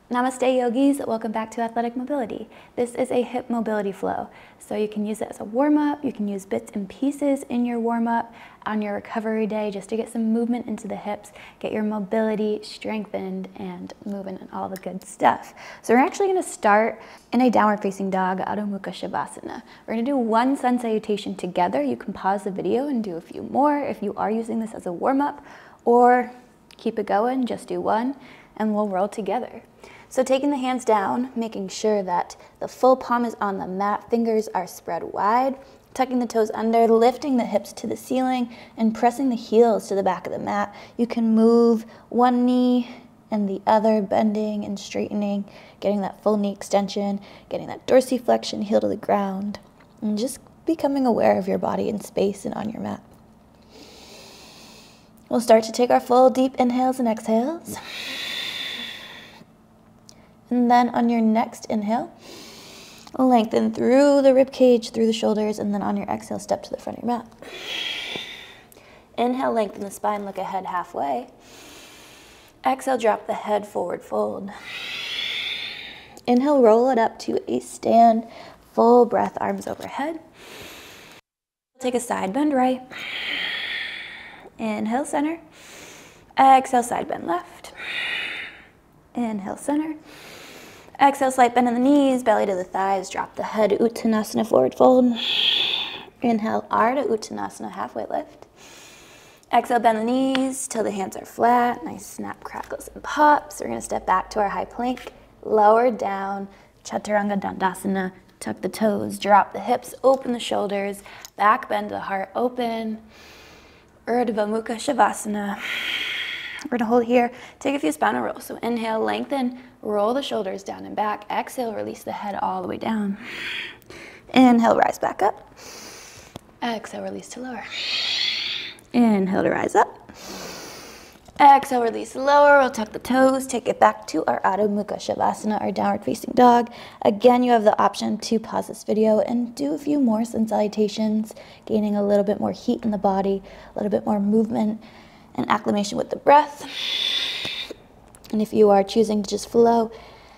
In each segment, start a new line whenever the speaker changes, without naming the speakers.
Namaste yogis, welcome back to Athletic Mobility. This is a hip mobility flow. So you can use it as a warm-up, you can use bits and pieces in your warm-up on your recovery day just to get some movement into the hips, get your mobility strengthened and moving and all the good stuff. So we're actually gonna start in a downward facing dog, Adho Mukha Shavasana. We're gonna do one sun salutation together. You can pause the video and do a few more if you are using this as a warm-up, or keep it going, just do one, and we'll roll together. So taking the hands down, making sure that the full palm is on the mat, fingers are spread wide, tucking the toes under, lifting the hips to the ceiling, and pressing the heels to the back of the mat. You can move one knee and the other, bending and straightening, getting that full knee extension, getting that dorsiflexion, heel to the ground, and just becoming aware of your body in space and on your mat. We'll start to take our full deep inhales and exhales. And then on your next inhale, lengthen through the rib cage, through the shoulders, and then on your exhale, step to the front of your mat. Inhale, lengthen the spine, look ahead halfway. Exhale, drop the head forward, fold. Inhale, roll it up to a stand, full breath, arms overhead. Take a side bend right. Inhale, center. Exhale, side bend left. Inhale, center. Exhale, slight bend in the knees, belly to the thighs, drop the head, Uttanasana, forward fold. Inhale, Ardha Uttanasana, halfway lift. Exhale, bend the knees till the hands are flat. Nice snap, crackles, and pops. We're gonna step back to our high plank, lower down, Chaturanga Dandasana, tuck the toes, drop the hips, open the shoulders, back bend the heart, open. Urdhva Mukha Shavasana. We're gonna hold here, take a few spinal rolls. So inhale, lengthen, roll the shoulders down and back. Exhale, release the head all the way down. Inhale, rise back up. Exhale, release to lower. Inhale to rise up. Exhale, release lower. We'll tuck the toes, take it back to our Adho Mukha Shavasana, our downward facing dog. Again, you have the option to pause this video and do a few more sun salutations, gaining a little bit more heat in the body, a little bit more movement and acclimation with the breath. And if you are choosing to just flow,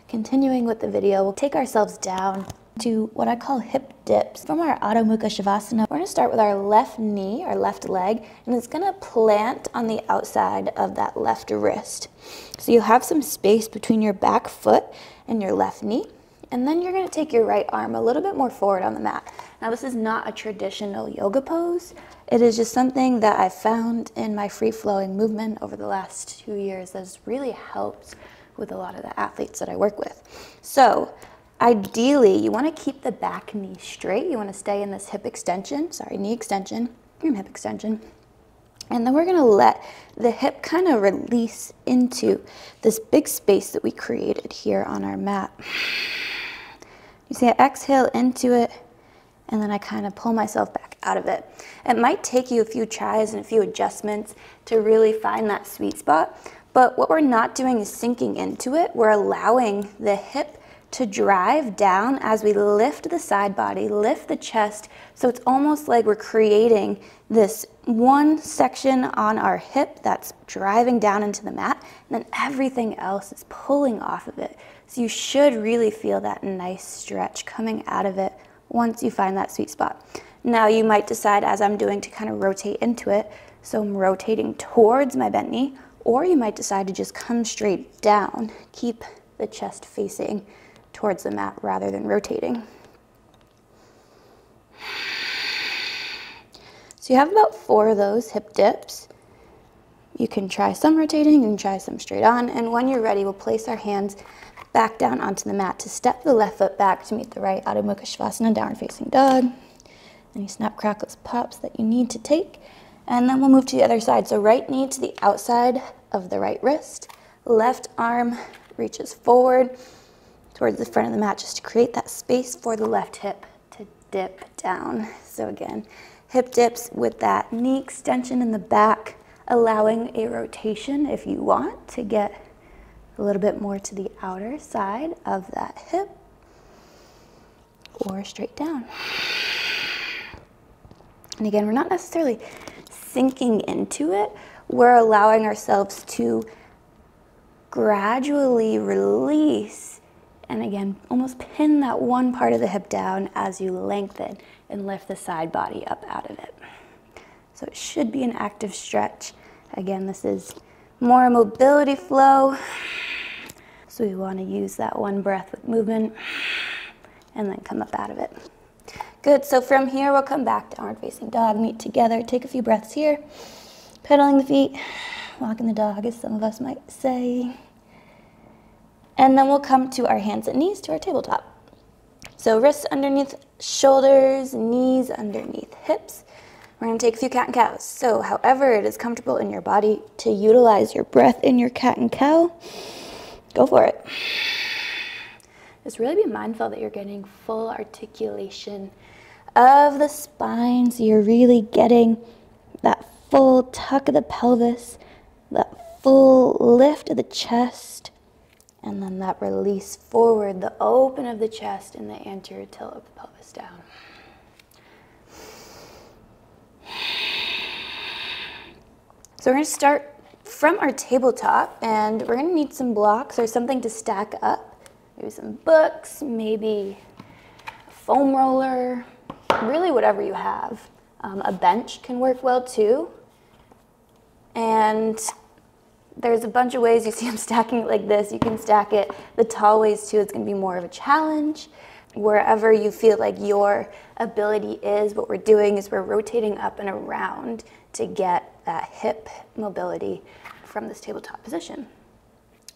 continuing with the video, we'll take ourselves down to what I call hip dips. From our Adho Mukha Shavasana, we're gonna start with our left knee, our left leg, and it's gonna plant on the outside of that left wrist. So you have some space between your back foot and your left knee. And then you're gonna take your right arm a little bit more forward on the mat. Now this is not a traditional yoga pose. It is just something that I've found in my free-flowing movement over the last 2 years that has really helped with a lot of the athletes that I work with. So ideally, you wanna keep the back knee straight. You wanna stay in this hip extension, knee extension and hip extension. And then we're gonna let the hip kind of release into this big space that we created here on our mat. You see, I exhale into it, and then I kind of pull myself back out of it. It might take you a few tries and a few adjustments to really find that sweet spot, but what we're not doing is sinking into it. We're allowing the hip to drive down as we lift the side body, lift the chest, so it's almost like we're creating this one section on our hip that's driving down into the mat, and then everything else is pulling off of it. So you should really feel that nice stretch coming out of it once you find that sweet spot. Now you might decide, as I'm doing, to kind of rotate into it. So I'm rotating towards my bent knee, or you might decide to just come straight down. Keep the chest facing towards the mat rather than rotating. So you have about 4 of those hip dips. You can try some rotating, you can try some straight on, and when you're ready, we'll place our hands back down onto the mat to step the left foot back to meet the right, Adho Mukha Shavasana, downward facing dog. Any snap, crackles, pops that you need to take. And then we'll move to the other side. So right knee to the outside of the right wrist. Left arm reaches forward towards the front of the mat just to create that space for the left hip to dip down. So again, hip dips with that knee extension in the back, allowing a rotation if you want to get a little bit more to the outer side of that hip, or straight down. And again, we're not necessarily sinking into it. We're allowing ourselves to gradually release, and again, almost pin that one part of the hip down as you lengthen and lift the side body up out of it. So it should be an active stretch. Again, this is more mobility flow. So we want to use that one breath with movement and then come up out of it. Good, so from here we'll come back, downward facing dog, meet together, take a few breaths here, pedaling the feet, walking the dog as some of us might say. And then we'll come to our hands and knees to our tabletop. So wrists underneath shoulders, knees underneath hips. We're going to take a few cat and cows. So however it is comfortable in your body to utilize your breath in your cat and cow, go for it. Just really be mindful that you're getting full articulation of the spine, so you're really getting that full tuck of the pelvis, that full lift of the chest, and then that release forward, the open of the chest and the anterior tilt of the pelvis down. So we're going to start from our tabletop, and we're going to need some blocks or something to stack up. Maybe some books, maybe a foam roller, really whatever you have. A bench can work well too. And there's a bunch of ways. You see I'm stacking it like this. You can stack it the tall ways too. It's going to be more of a challenge. Wherever you feel like your ability is, what we're doing is we're rotating up and around to get that hip mobility from this tabletop position.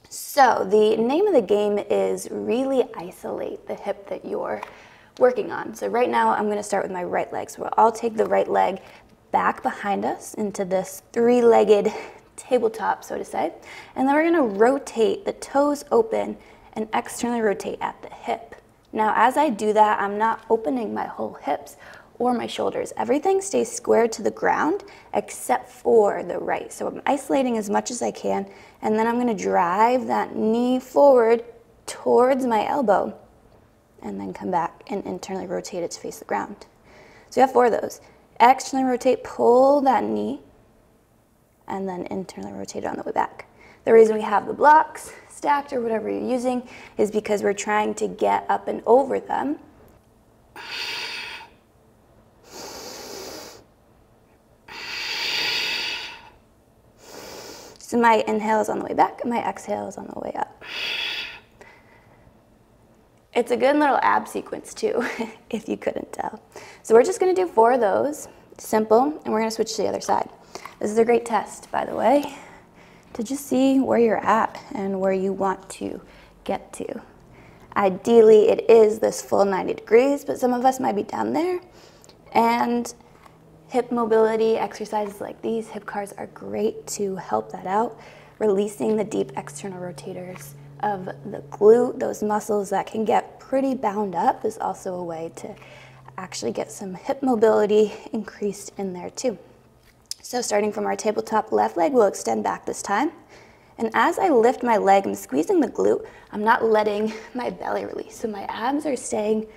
So the name of the game is really isolate the hip that you're working on. So right now I'm going to start with my right leg. So I'll take the right leg back behind us into this three-legged tabletop, so to say. And then we're going to rotate the toes open and externally rotate at the hip. Now as I do that, I'm not opening my whole hips or my shoulders. Everything stays square to the ground except for the right. So I'm isolating as much as I can, and then I'm going to drive that knee forward towards my elbow and then come back and internally rotate it to face the ground. So you have 4 of those. Externally rotate, pull that knee, and then internally rotate it on the way back. The reason we have the blocks stacked or whatever you're using is because we're trying to get up and over them. So my inhale is on the way back and my exhale is on the way up. It's a good little ab sequence too, if you couldn't tell. So we're just going to do 4 of those, simple, and we're going to switch to the other side. This is a great test, by the way, to just see where you're at and where you want to get to. Ideally, it is this full 90 degrees, but some of us might be down there. And hip mobility exercises like these, hip cars, are great to help that out. Releasing the deep external rotators of the glute, those muscles that can get pretty bound up, is also a way to actually get some hip mobility increased in there too. So starting from our tabletop, left leg will extend back this time. And as I lift my leg, I'm squeezing the glute. I'm not letting my belly release. So my abs are staying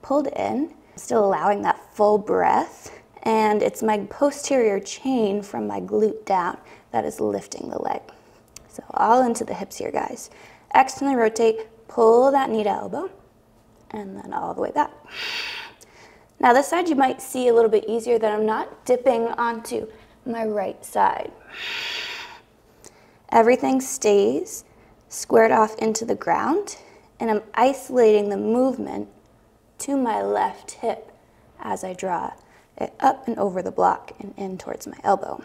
pulled in, still allowing that full breath. And it's my posterior chain from my glute down that is lifting the leg. So all into the hips here, guys. Externally rotate, pull that knee to elbow, and then all the way back. Now this side you might see a little bit easier that I'm not dipping onto my right side. Everything stays squared off into the ground, and I'm isolating the movement to my left hip as I draw it up and over the block and in towards my elbow.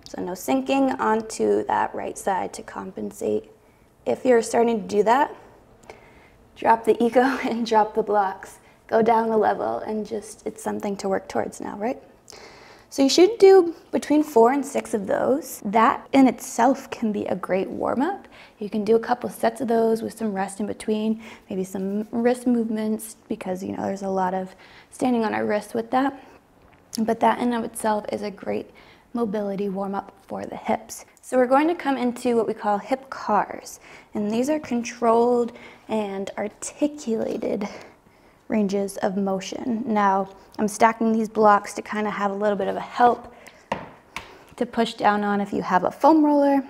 So no sinking onto that right side to compensate. If you're starting to do that, drop the ego and drop the blocks. Go down a level and just, it's something to work towards now, right? So you should do between 4 and 6 of those. That in itself can be a great warm-up. You can do a couple sets of those with some rest in between, maybe some wrist movements, because you know there's a lot of standing on our wrists with that. But that in and of itself is a great mobility warm-up for the hips. So we're going to come into what we call hip cars, and these are controlled and articulated ranges of motion. Now, I'm stacking these blocks to kind of have a little bit of a help to push down on if you have a foam roller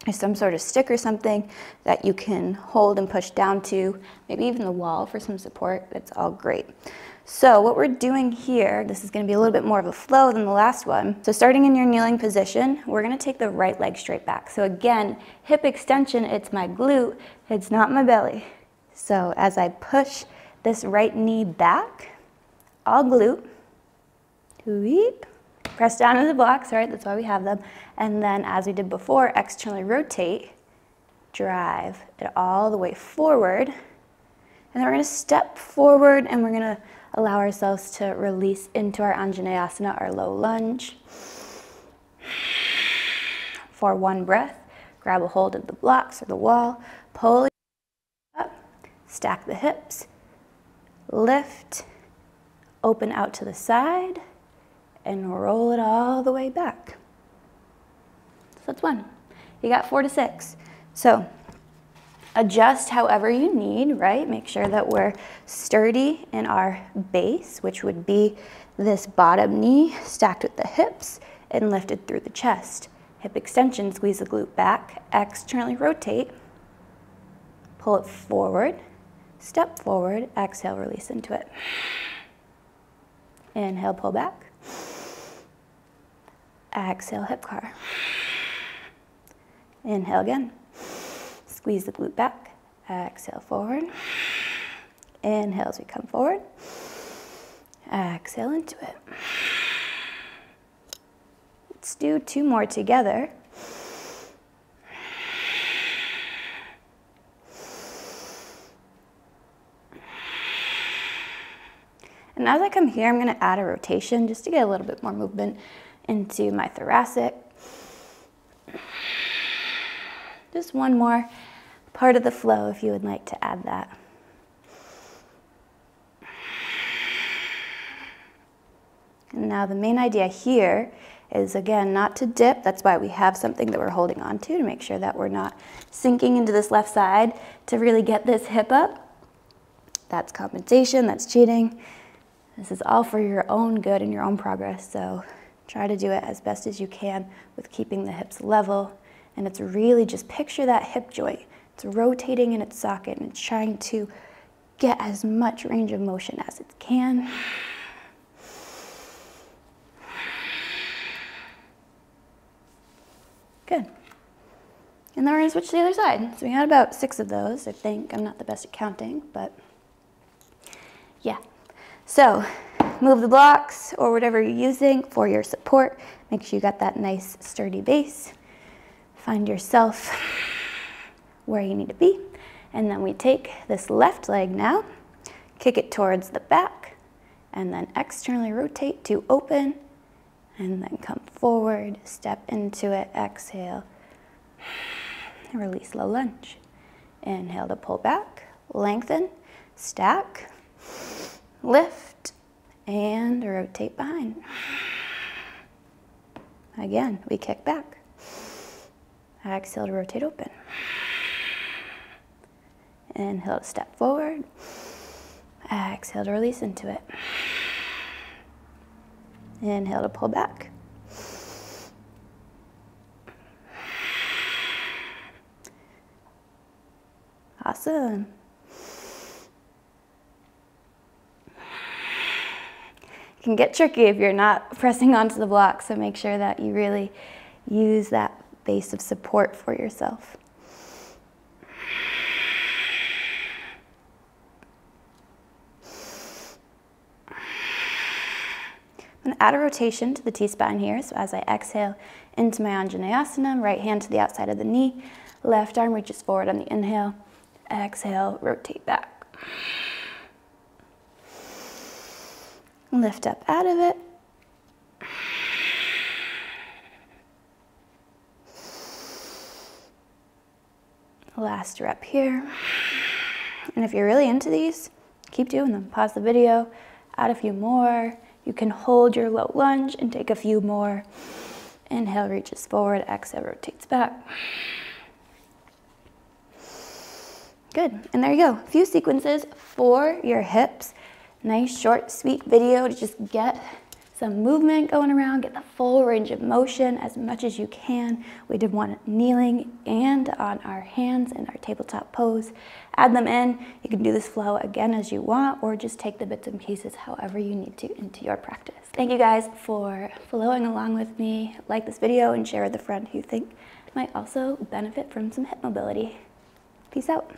or some sort of stick or something that you can hold and push down to, maybe even the wall for some support. It's all great. So what we're doing here, this is going to be a little bit more of a flow than the last one. So starting in your kneeling position, we're going to take the right leg straight back. So again, hip extension, it's my glute, it's not my belly. So as I push this right knee back, all glute, press down into the blocks, right? That's why we have them. And then as we did before, externally rotate, drive it all the way forward. And then we're going to step forward and we're going to allow ourselves to release into our Anjaneyasana, our low lunge. For one breath, grab a hold of the blocks or the wall, pull up, stack the hips, lift, open out to the side, and roll it all the way back. So that's one. You got 4 to 6. So adjust however you need, right? Make sure that we're sturdy in our base, which would be this bottom knee stacked with the hips and lifted through the chest. Hip extension, squeeze the glute back, externally rotate, pull it forward, step forward, exhale, release into it. Inhale, pull back. Exhale, hip car. Inhale again. Squeeze the glute back. Exhale, forward. Inhale as we come forward. Exhale into it. Let's do 2 more together. And as I come here, I'm going to add a rotation just to get a little bit more movement into my thoracic. Just one more part of the flow if you would like to add that. And now the main idea here is, again, not to dip. That's why we have something that we're holding on to make sure that we're not sinking into this left side to really get this hip up. That's compensation, that's cheating. This is all for your own good and your own progress, so try to do it as best as you can with keeping the hips level. And it's really just picture that hip joint. It's rotating in its socket and it's trying to get as much range of motion as it can. Good. And then we're going to switch to the other side. So we had about 6 of those, I think. I'm not the best at counting, but yeah. So move the blocks or whatever you're using for your support. Make sure you got that nice sturdy base. Find yourself where you need to be. And then we take this left leg now, kick it towards the back, and then externally rotate to open, and then come forward, step into it, exhale, release, low lunge. Inhale to pull back, lengthen, stack, lift, and rotate behind. Again, we kick back. Exhale to rotate open. Inhale to step forward. Exhale to release into it. Inhale to pull back. Awesome. It can get tricky if you're not pressing onto the block, so make sure that you really use that base of support for yourself. I'm going to add a rotation to the T-spine here. So as I exhale into my Anjaneyasana, right hand to the outside of the knee, left arm reaches forward on the inhale, exhale, rotate back. Lift up out of it. Last rep here. And if you're really into these, keep doing them. Pause the video, add a few more. You can hold your low lunge and take a few more. Inhale, reaches forward, exhale, rotates back. Good, and there you go. A few sequences for your hips. Nice, short, sweet video to just get some movement going around, get the full range of motion as much as you can. We did one kneeling and on our hands in our tabletop pose. Add them in. You can do this flow again as you want, or just take the bits and pieces however you need to into your practice. Thank you guys for following along with me. Like this video and share with a friend who you think might also benefit from some hip mobility. Peace out.